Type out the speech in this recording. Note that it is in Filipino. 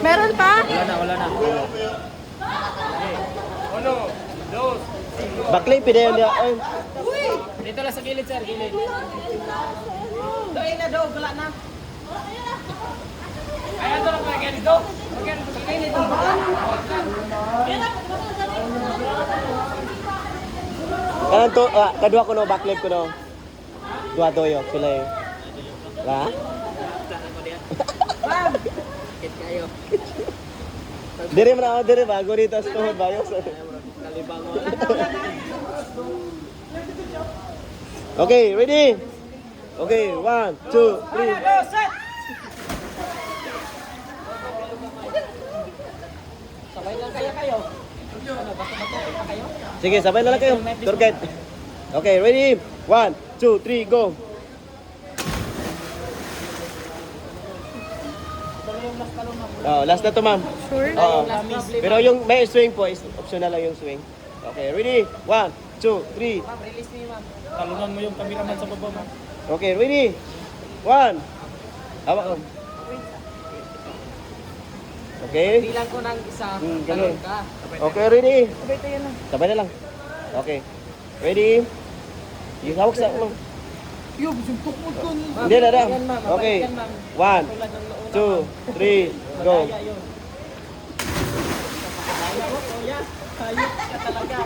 Meron pa? Wala na. Baklay, pidayon niya. Ay, Dito lang sa gilid, sir. Gilid. Doon na daw, wala na. Ayan, ito lang pa. Again, dito. Again, sa gilid. kanan to, kadua ko no, baklay ko no. Dua toyo, sila eh. Ha? Sakit kayo. Dire bago dito sa tuhod ba? Kalibang mo. Okay, ready? Okay, 1, 2, 3. Sabay lang kayo. Ano, basta kayo? Sige, sabay na lang kayo. Tour guide. Okay, ready? 1, 2, 3, go. Oh, last na to, ma'am. Sure? Oo. Pero yung may swing po, is optional lang yung swing. Okay, ready? 1, 2, 3. Ma'am, release niyo, ma'am. Talunan mo yung cameraman sa baba, ma'am. Okay, ready? 1. Hawak ko. Okay? Bilang ko ng isa, ganun. talon ka. Okay, ready? Sabay tayo na. Sabay na lang. Okay. Ready? Yung hawak sa ma'am. Yo, sumpok mo ko. Hindi na lang. Yan, ma'am. Okay. Yan, ma'am. 1, Tulad ng noon, 2, 3, go. Kaya yun. Kaya, hayop ka talaga.